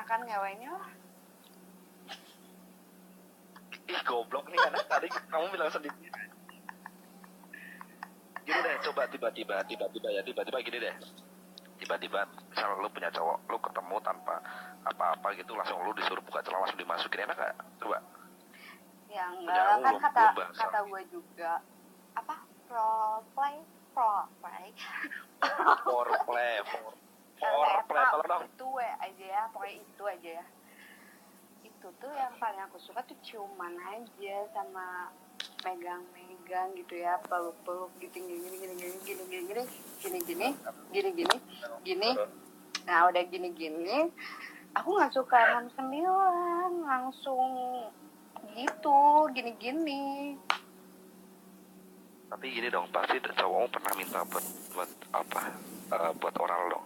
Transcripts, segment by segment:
enakan ngewenya lah. Ih goblok nih anak tadi kamu bilang sendiri. Gini deh, coba tiba-tiba gini deh. Tiba-tiba misalnya lu punya cowok, lu ketemu tanpa apa-apa gitu, langsung lu disuruh buka celana langsung dimasukin, enak gak? Coba. Ya enggak kan kata gue juga apa foreplay tolong dong. Itu aja ya, pokoknya itu aja ya. Itu tuh yang paling aku suka tuh ciuman aja sama megang-megang gitu ya, peluk-peluk gitu gini. Nah udah gini aku nggak suka sambilan langsung gitu gini. Tapi gini dong, pasti cowokmu pernah minta buat apa? Buat oral dong.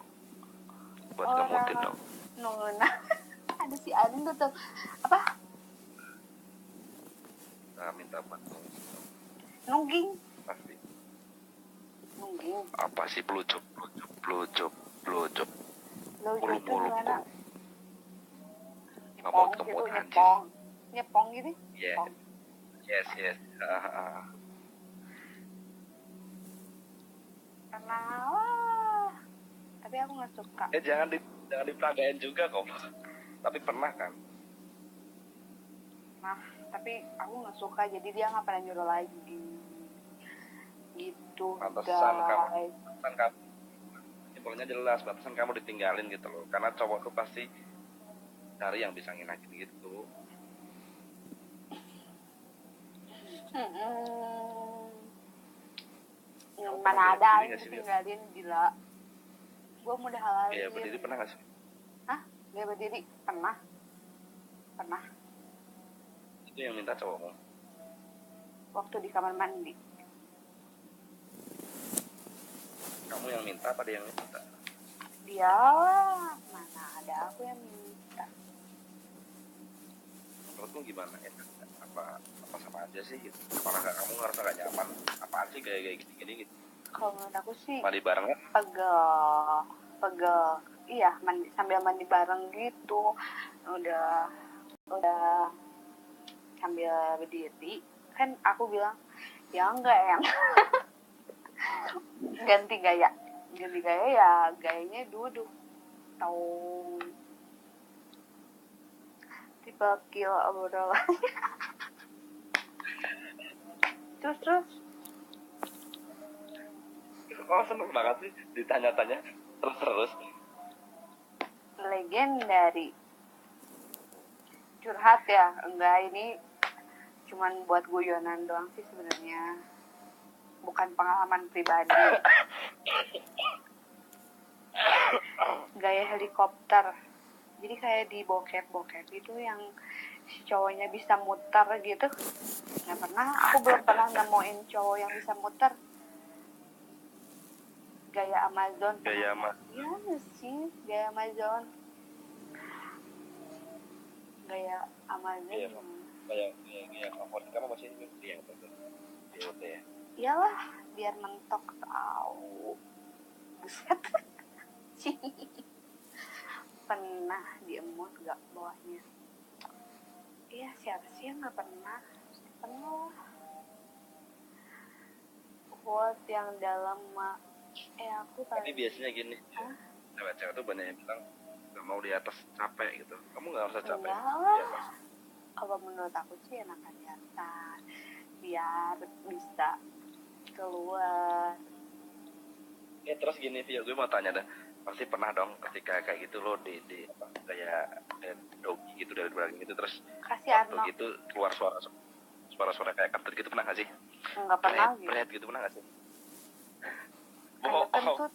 Buat ngemutin dong. Nah, ada si Adin tuh apa? Minta buat nungging. Pasti. Nungging. Apa sih pelucup. Lo itu gimana? Nyepong gitu? Yeah. Yes. Pernah lah. Tapi aku nggak suka. Jangan diperagain juga kok. Tapi pernah kan? Nah, tapi aku nggak suka, jadi dia nggak pernah nyuruh lagi. Gitu. Pantesan kamu. Simpelnya jelas, pantesan kamu ditinggalin gitu loh. Karena cowok tuh pasti cari yang bisa ngenakin gitu. Mana ada yang ditinggalin, gila. Gue mau udah halalin. Iya, berdiri pernah gak sih? Hah? Gak berdiri? Pernah. Itu yang minta cowokmu? Waktu di kamar mandi. Kamu yang minta apa dia yang minta? Dialah. Mana ada aku yang minta. Menurutmu gimana? Apa sama aja sih gitu? Apakah kamu ngerasa gak nyaman? Apaan sih kayak gini gitu? Kalau menurut aku sih mandi bareng kan? Pegel. Iya, sambil mandi bareng gitu. Udah sambil berdiri. Kan aku bilang, ya enggak yang ganti gaya ya, gayanya duduk. Tahu tipe kill obrolan. Terus Oh seneng banget sih ditanya-tanya terus. Legendary. Curhat ya? Enggak, ini cuman buat guyonan doang sih sebenarnya. Bukan pengalaman pribadi. Gaya helikopter. Jadi kayak di bokep itu yang si cowoknya bisa muter gitu. Nggak pernah, aku belum pernah nemuin cowok yang bisa muter. Gaya Amazon. Iya sih, gaya Amazon. Gaya Amazon. Gaya favorit kamu masih yang BOT ya? Iyalah, biar mentok tahu. Buset. Pernah diemot gak bawahnya? Iya, siapa sih yang gak pernah? Pernah lah. Buat yang dalam aku paling... Tapi biasanya gini, cewek-cewek tuh banyak yang bilang gak mau di atas capek gitu. Kamu gak usah capek. Enggak. Kalau menurut aku sih enakan di atas, biar bisa keluar. Terus gini Vio, gue mau tanya dah, pasti pernah dong ketika kayak gitu lo di kayak doggy gitu dari belakang gitu, terus kasih waktu gitu keluar suara kayak kentut gitu, pernah gak sih? Enggak pernah gitu pernah gak sih? Kayak kentut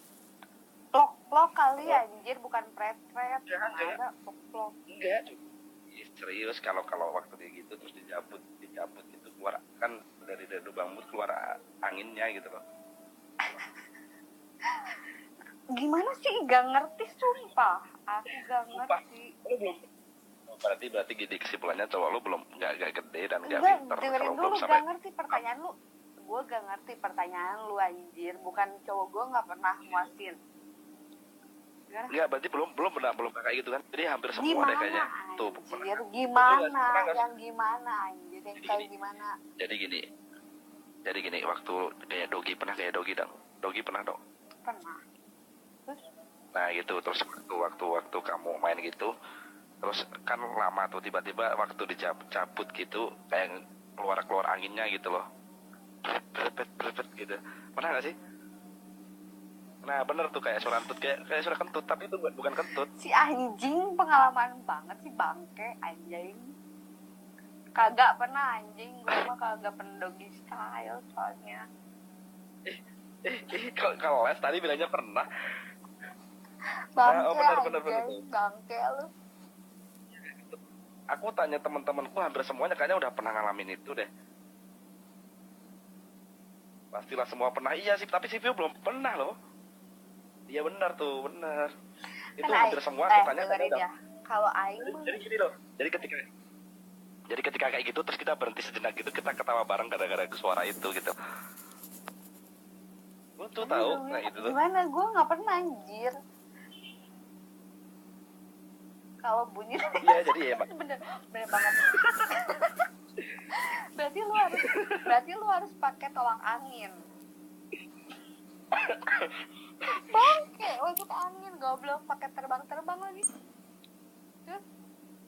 plok kali anjir, bukan pret. Ada plok. Enggak. Serius, kalau waktu kayak gitu terus dijabut gitu, keluar kan dari lubang mulut keluar anginnya gitu loh. Gimana sih? Gak ngerti sumpah. Aku gak ngerti. Berarti gini kesimpulannya, cowok lu belum gak gede dan gak pinter. Dengerin dulu, gak ngerti pertanyaan lu. Gue gak ngerti pertanyaan lu anjir. Bukan cowok gue gak pernah muasin. Enggak, berarti belum pernah kayak gitu kan? Jadi hampir semua deh kayaknya. Tuh, anjir, pernah. gimana? Yang gimana anjir? Yang kayak gimana? Jadi gini, waktu kayak Dogi pernah kayak Dogi dong. Dogi pernah dong. Pernah. Terus? Nah gitu, terus waktu kamu main gitu, terus kan lama tuh tiba-tiba waktu dicabut gitu, kayak keluar anginnya gitu loh. Brepet gitu. Pernah gak sih? Nah bener tuh kayak suara kentut, kayak suara kentut, tapi itu bukan kentut. Si anjing pengalaman banget sih bangke anjing. Kagak pernah anjing, gue mah kagak pernah doggy style soalnya. Kalau Les tadi bilangnya pernah. Bangke Bener. anjing, bangke lu. Aku tanya teman-temanku hampir semuanya kayaknya udah pernah ngalamin itu deh. Pastilah semua pernah. Iya sih, tapi si Vio belum pernah loh. Iya benar tuh, benar. Itu Kan hampir semua aku tanya dengerin kan. ya. Kalau aing Jadi gini loh. Jadi ketika kayak gitu terus kita berhenti sejenak gitu, kita ketawa bareng gara-gara suara itu gitu. Lu tuh tahu nah itu tuh. Gimana? Gue nggak pernah anjir. Kalau bunyi iya jadi ya bener banget. berarti lu harus pakai tolak angin. Bangke untuk angin, goblok, pakai terbang lagi. Terus?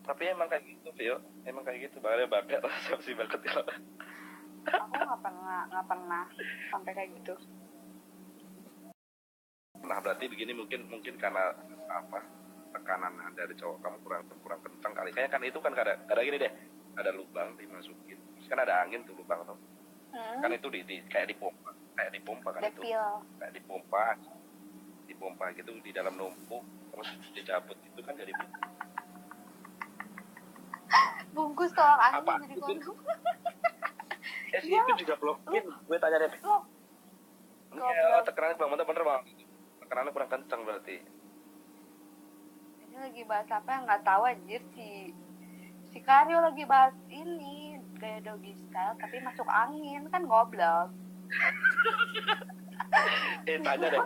Tapi emang kayak gitu, Vio. Emang kayak gitu, banget lah sih banget ya. Aku nggak pernah sampai kayak gitu. Nah berarti begini mungkin karena apa tekanan dari cowok kamu kurang kencang kali. Kayaknya kan itu kan ada gini deh, ada lubang dimasukin, terus kan ada angin tuh lubang tuh. Kan itu kayak dipompa kan Depil. itu, kayak dipompa gitu di dalam numpuk terus dicabut itu kan jadi bungkus tolak angin apa? jadi kondom. Itu juga belum. Gue tanya deh. Iya, tekanannya bener bang. Tekanannya kurang kencang berarti. Ini lagi bahas apa yang nggak tahu anjir si Karyo lagi bahas ini kayak doggy style tapi masuk angin kan goblok. Tanya deh.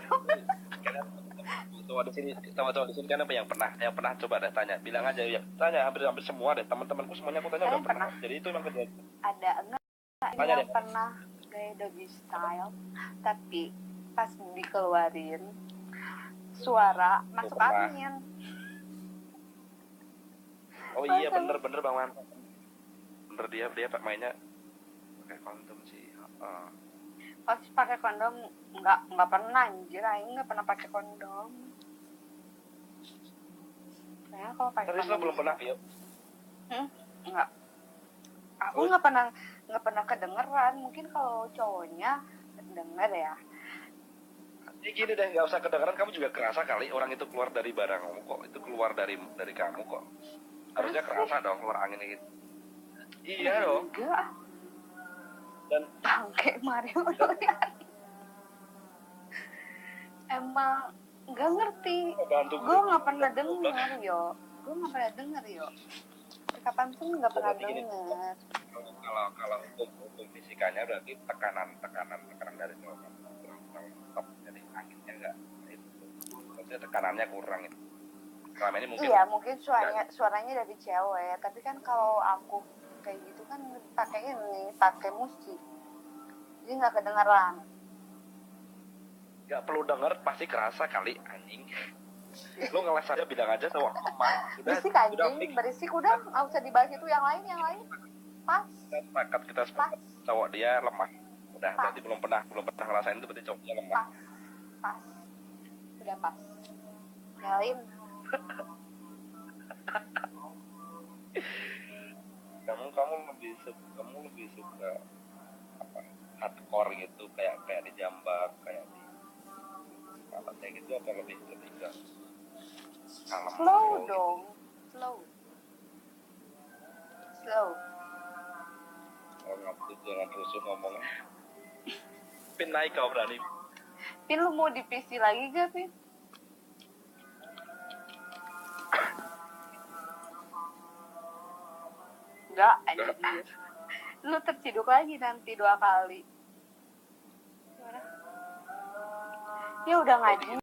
Cowok di sini kan apa yang pernah coba deh tanya, bilang aja ya. Tanya hampir semua deh, teman-temanku semuanya aku tanya udah pernah. Jadi itu emang kejadian. Ada enggak yang pernah kayak doggy style tapi pas dikeluarin suara masuk angin. Oh iya bener Bang Man. Bener dia mainnya pakai kondom sih. Pas pakai kondom nggak pernah anjir, aing nggak pernah pakai kondom. Kayaknya kalau pakai kondom. Terus lo belum pernah Vio? Enggak. Aku nggak pernah kedengeran. Mungkin kalau cowoknya denger ya. Ya gini deh, nggak usah kedengeran, kamu juga kerasa kali orang itu keluar dari barangmu kok, itu keluar dari kamu kok. Harusnya kerasa dong keluar angin gitu. Iya dong. Enggak. Dan bangke Mario emang nggak ngerti. Gue nggak pernah denger yo. Kapanpun nggak pernah denger. Kalau untuk fisikanya berarti tekanan dari cowok kurang top, jadi anginnya enggak itu. Maksudnya tekanannya kurang itu. Selama ini mungkin. Iya, mungkin suaranya dari cewek, tapi kan kalau aku kayak gitu kan pakai musik. Jadi nggak kedengeran. Nggak perlu denger, pasti kerasa kali anjing. Lo ngeles aja bilang aja cowok lemah. Berisik anjing, berisik udah nggak usah dibahas itu yang lain. Pas. Kita sepakat cowok dia lemah. Udah berarti belum pernah ngerasain itu berarti cowoknya lemah. Pas. Udah pas. Nyalain. kamu lebih suka apa? Hardcore gitu kayak dijambak kayak di apa kayak gitu atau lebih ke kalem? Slow dong. Slow. Oh nggak jangan rusuh ngomongnya. Pin naik kau berani. Pin lu mau di PC lagi gak Pin? Enggak anjir. Lu terciduk lagi nanti 2 kali. Ya udah ngaji.